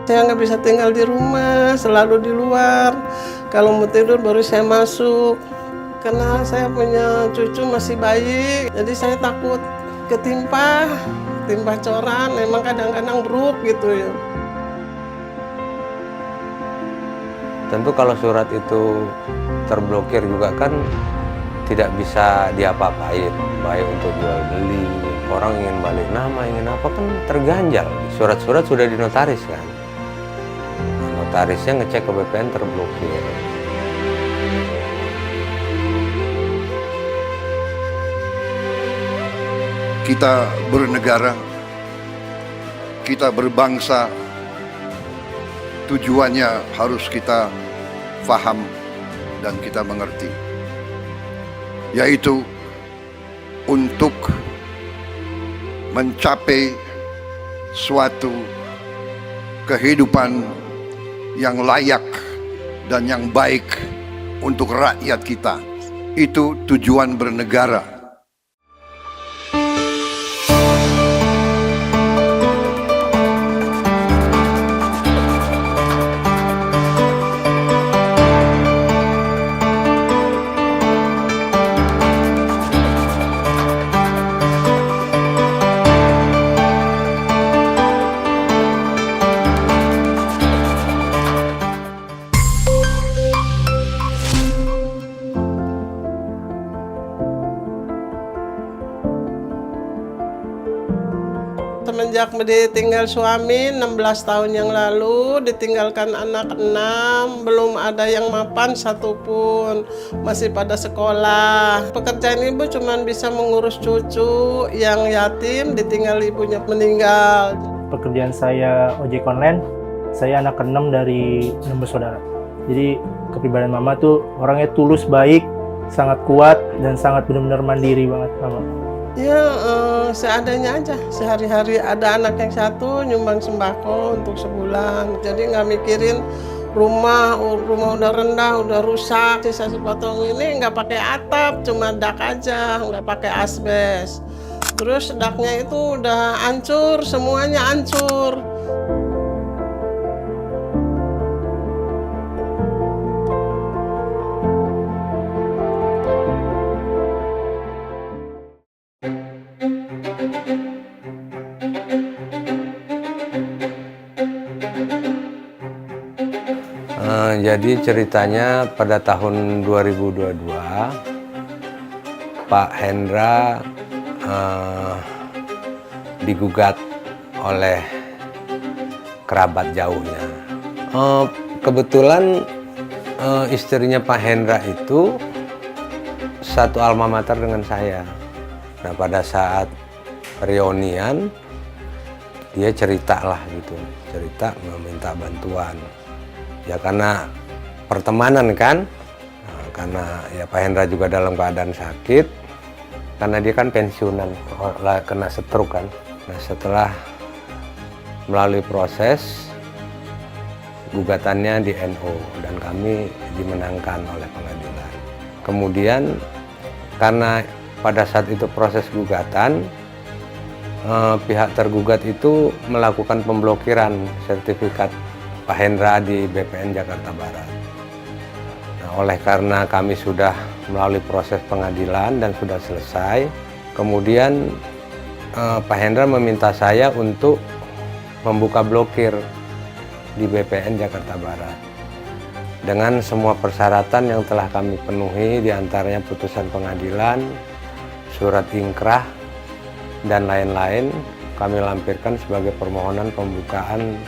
Saya nggak bisa tinggal di rumah, selalu di luar. Kalau mau tidur baru saya masuk. Karena saya punya cucu masih bayi, jadi saya takut ketimpa coran. Memang kadang-kadang buruk gitu ya. Tentu kalau surat itu terblokir juga kan tidak bisa diapa-apain, baik untuk jual beli, orang ingin balik nama, ingin apa kan terganjal. Surat-surat sudah dinotaris kan, notarisnya ngecek ke BPN terblokir. Kita bernegara, kita berbangsa, tujuannya harus kita faham dan kita mengerti, yaitu untuk mencapai suatu kehidupan yang layak dan yang baik untuk rakyat kita. Itu tujuan bernegara. Semenjak ditinggal suami 16 tahun yang lalu, ditinggalkan anak 6, belum ada yang mapan satupun, masih pada sekolah. Pekerjaan ibu cuma bisa mengurus cucu yang yatim, ditinggal ibunya meninggal. Pekerjaan saya ojek online, saya anak ke-6 dari 6 bersaudara. Jadi kepribadian mama tuh orangnya tulus, baik, sangat kuat, dan sangat benar-benar mandiri banget mama. Ya seadanya aja, sehari-hari ada anak yang satu nyumbang sembako untuk sebulan. Jadi nggak mikirin rumah udah rendah, udah rusak. Sisa sepotong ini nggak pakai atap, cuma dak aja, nggak pakai asbes. Terus daknya itu udah hancur, semuanya hancur. Jadi ceritanya pada tahun 2022 Pak Hendra digugat oleh kerabat jauhnya. Kebetulan istrinya Pak Hendra itu satu alma mater dengan saya. Nah pada saat reunian dia cerita meminta bantuan. Ya karena pertemanan kan, karena ya Pak Hendra juga dalam keadaan sakit, karena dia kan pensiunan, kena stroke kan. Nah setelah melalui proses, gugatannya di NO dan kami dimenangkan oleh pengadilan. Kemudian karena pada saat itu proses gugatan, pihak tergugat itu melakukan pemblokiran sertifikat Pak Hendra di BPN Jakarta Barat. Nah, oleh karena kami sudah melalui proses pengadilan dan sudah selesai, kemudian Pak Hendra meminta saya untuk membuka blokir di BPN Jakarta Barat dengan semua persyaratan yang telah kami penuhi, diantaranya putusan pengadilan, surat ingkrah, dan lain-lain. Kami lampirkan sebagai permohonan pembukaan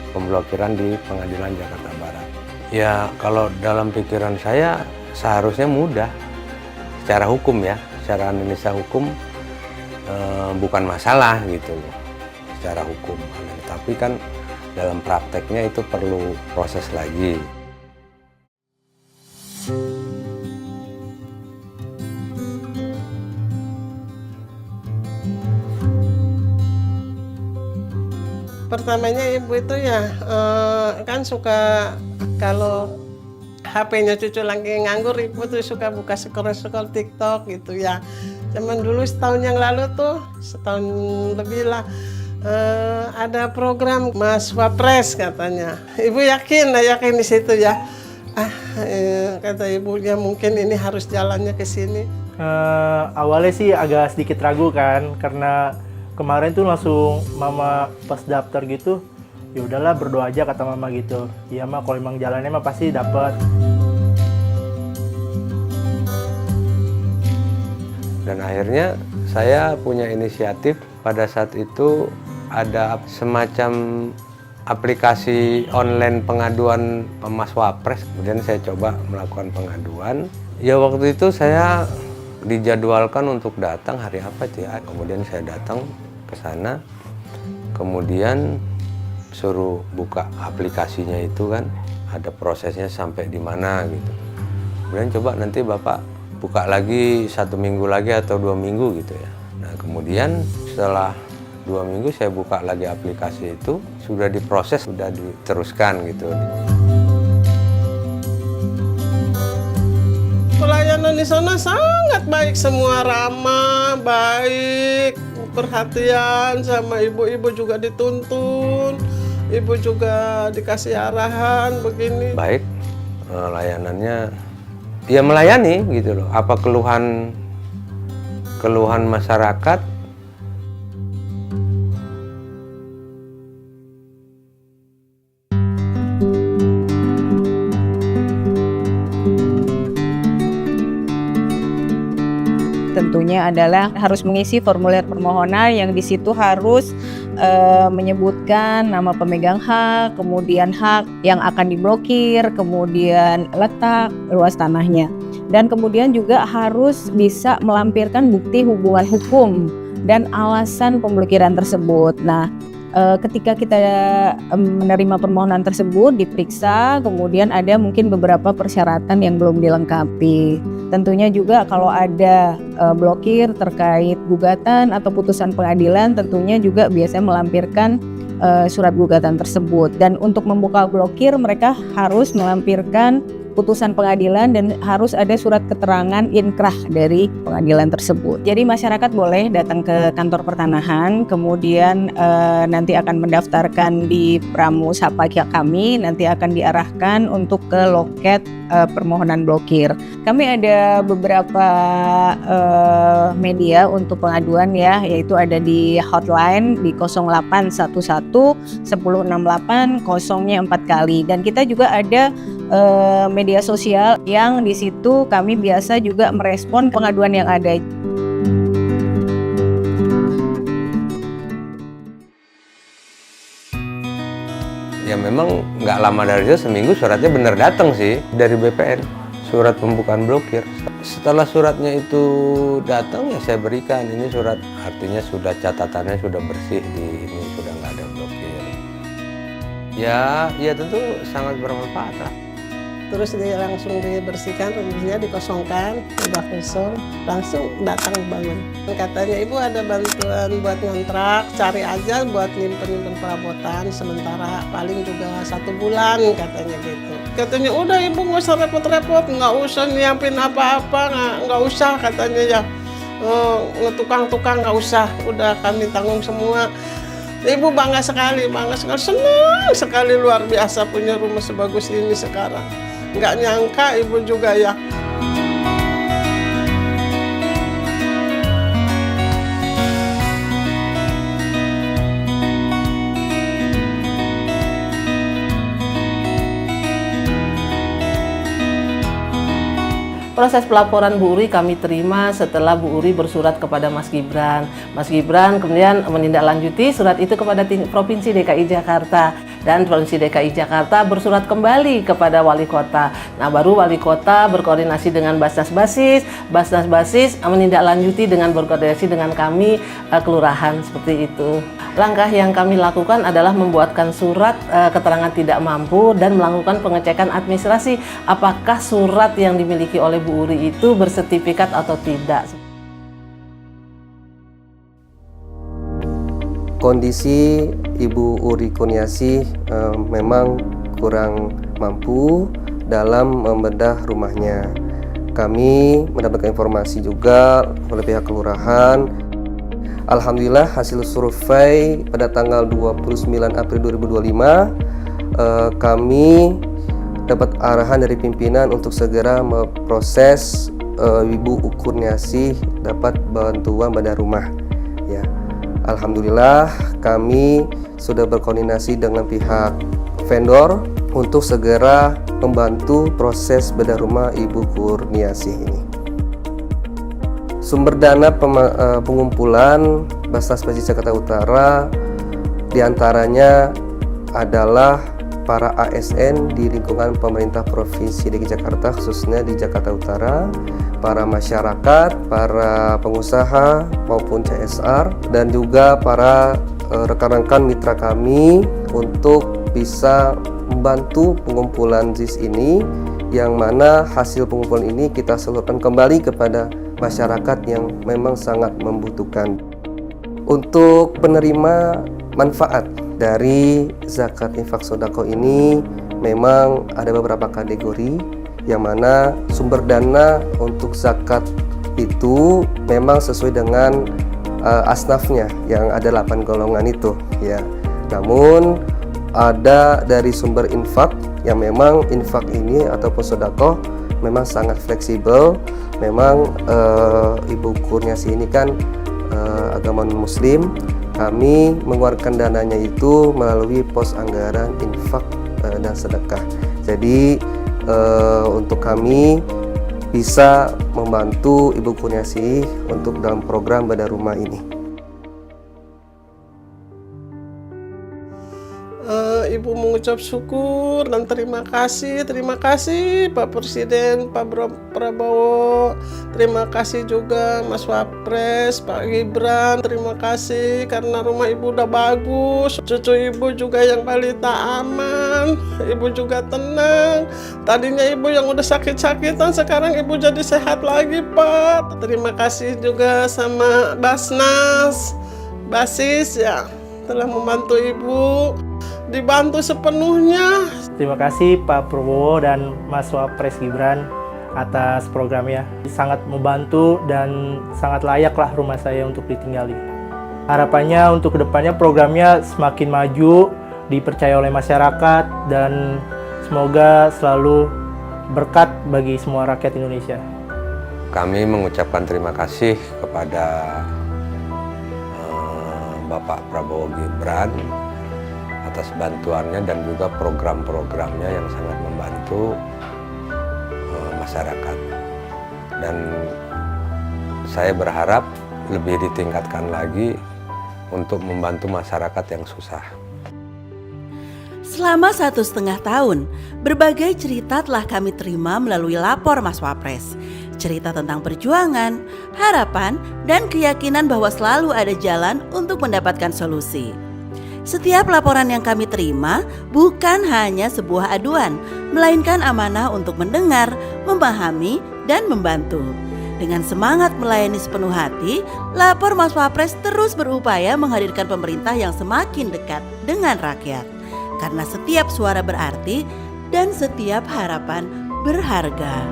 pemblokiran di Pengadilan Jakarta Barat. Ya kalau dalam pikiran saya seharusnya mudah secara hukum ya, secara analisa hukum bukan masalah gitu loh secara hukum. Tapi kan dalam prakteknya itu perlu proses lagi. Pertamanya ibu itu ya kan suka kalau HP-nya cucu lagi nganggur, ibu tuh suka buka scroll TikTok gitu ya. Zaman dulu setahun yang lalu tuh, setahun lebih lah, Ada program Mas Wapres katanya. Ibu yakin di situ ya. Kata ibunya mungkin ini harus jalannya ke sini. Awalnya sih agak sedikit ragu kan, karena kemarin tuh langsung mama pas daftar gitu, ya udahlah berdoa aja kata mama gitu. Iya mah kalau emang jalannya mah pasti dapat. Dan akhirnya saya punya inisiatif pada saat itu ada semacam aplikasi online pengaduan Mas Wapres. Kemudian saya coba melakukan pengaduan. Ya waktu itu saya dijadwalkan untuk datang hari apa itu ya. Kemudian saya datang ke sana. Kemudian suruh buka aplikasinya itu kan. Ada prosesnya sampai di mana gitu. Kemudian coba nanti Bapak buka lagi 1 minggu lagi atau 2 minggu gitu ya. Nah kemudian setelah 2 minggu saya buka lagi aplikasi itu, sudah diproses, sudah diteruskan gitu. Pelayanan di sana sangat baik, semua ramah, baik, perhatian, sama ibu-ibu juga dituntun, ibu juga dikasih arahan begini. Baik, layanannya ya melayani gitu loh. Apa keluhan masyarakat, tentunya adalah harus mengisi formulir permohonan yang di situ harus menyebutkan nama pemegang hak, kemudian hak yang akan diblokir, kemudian letak, luas tanahnya. Dan kemudian juga harus bisa melampirkan bukti hubungan hukum dan alasan pemblokiran tersebut. Nah, ketika kita menerima permohonan tersebut, diperiksa, kemudian ada mungkin beberapa persyaratan yang belum dilengkapi. Tentunya juga kalau ada blokir terkait gugatan atau putusan pengadilan, tentunya juga biasanya melampirkan surat gugatan tersebut. Dan untuk membuka blokir, mereka harus melampirkan putusan pengadilan dan harus ada surat keterangan inkrah dari pengadilan tersebut. Jadi masyarakat boleh datang ke kantor pertanahan, kemudian nanti akan mendaftarkan di Pramusapa kami, nanti akan diarahkan untuk ke loket permohonan blokir. Kami ada beberapa media untuk pengaduan ya, yaitu ada di hotline di 0811 1068 0-nya 4 kali, dan kita juga ada media sosial yang di situ kami biasa juga merespon pengaduan yang ada. ya memang nggak lama dari itu, seminggu suratnya bener datang sih dari BPN, surat pembukaan blokir. Setelah suratnya itu datang ya saya berikan, ini surat, artinya sudah catatannya sudah bersih, di ini sudah nggak ada blokir. Ya tentu sangat bermanfaat lah. Terus dia langsung dibersihkan, rumahnya dikosongkan, udah kosong, langsung datang bangun. Katanya ibu ada bantuan buat ngontrak, cari aja buat nyimpen perabotan sementara, paling juga 1 bulan katanya gitu. Katanya udah ibu nggak usah repot-repot, nggak usah nyiapin apa-apa, nggak usah katanya ya, ngetukang-tukang nggak usah, udah kami tanggung semua. Ibu bangga sekali, senang sekali, luar biasa punya rumah sebagus ini sekarang. Nggak nyangka ibu juga ya. Proses pelaporan Bu Uri kami terima setelah Bu Uri bersurat kepada Mas Gibran. Mas Gibran kemudian menindaklanjuti surat itu kepada Provinsi DKI Jakarta. Dan Provinsi DKI Jakarta bersurat kembali kepada Wali Kota. Nah, baru Wali Kota berkoordinasi dengan Basnas-Basis, Basnas-Basis menindaklanjuti dengan berkoordinasi dengan kami, kelurahan, seperti itu. Langkah yang kami lakukan adalah membuatkan surat keterangan tidak mampu dan melakukan pengecekan administrasi apakah surat yang dimiliki oleh Bu Uri itu bersertifikat atau tidak. Kondisi Ibu Uri Kurniasih memang kurang mampu dalam membedah rumahnya. Kami mendapatkan informasi juga oleh pihak kelurahan Alhamdulillah hasil survei pada tanggal 29 April 2025 kami dapat arahan dari pimpinan untuk segera memproses Ibu Kurniasih dapat bantuan bedah rumah. Ya, alhamdulillah kami sudah berkoordinasi dengan pihak vendor untuk segera membantu proses bedah rumah Ibu Kurniasih ini. Sumber dana pengumpulan Basnas Masjid Jakarta Utara diantaranya adalah para ASN di lingkungan pemerintah Provinsi DKI Jakarta, khususnya di Jakarta Utara, para masyarakat, para pengusaha maupun CSR, dan juga para rekan-rekan mitra kami untuk bisa membantu pengumpulan ZIS ini, yang mana hasil pengumpulan ini kita salurkan kembali kepada masyarakat yang memang sangat membutuhkan. Untuk penerima manfaat dari zakat infak sodako ini memang ada beberapa kategori, yang mana sumber dana untuk zakat itu memang sesuai dengan asnafnya yang ada 8 golongan itu ya. Namun ada dari sumber infak yang memang infak ini ataupun sodako memang sangat fleksibel. Memang Ibu Kurniasih ini kan agama Muslim, kami mengeluarkan dananya itu melalui pos anggaran infak dan sedekah. Jadi untuk kami bisa membantu Ibu Kurniasih untuk dalam program bedah rumah ini. Ibu mengucap syukur dan terima kasih Pak Presiden, Pak Prabowo, terima kasih juga Mas Wapres, Pak Gibran, terima kasih karena rumah Ibu udah bagus, cucu Ibu juga yang balita aman, Ibu juga tenang. Tadinya Ibu yang udah sakit-sakitan, sekarang Ibu jadi sehat lagi, Pak. Terima kasih juga sama Basnas, Basis ya, telah membantu Ibu. Dibantu sepenuhnya. Terima kasih Pak Prabowo dan Mas Wapres Gibran atas programnya. Sangat membantu dan sangat layaklah rumah saya untuk ditinggali. Harapannya untuk kedepannya programnya semakin maju, dipercaya oleh masyarakat, dan semoga selalu berkat bagi semua rakyat Indonesia. Kami mengucapkan terima kasih kepada Bapak Prabowo Gibran atas bantuannya dan juga program-programnya yang sangat membantu masyarakat. Dan saya berharap lebih ditingkatkan lagi untuk membantu masyarakat yang susah. Selama 1,5 tahun, berbagai cerita telah kami terima melalui lapor Mas Wapres. Cerita tentang perjuangan, harapan, dan keyakinan bahwa selalu ada jalan untuk mendapatkan solusi. Setiap laporan yang kami terima bukan hanya sebuah aduan, melainkan amanah untuk mendengar, memahami, dan membantu. Dengan semangat melayani sepenuh hati, lapor Mas Wapres terus berupaya menghadirkan pemerintah yang semakin dekat dengan rakyat. Karena setiap suara berarti dan setiap harapan berharga.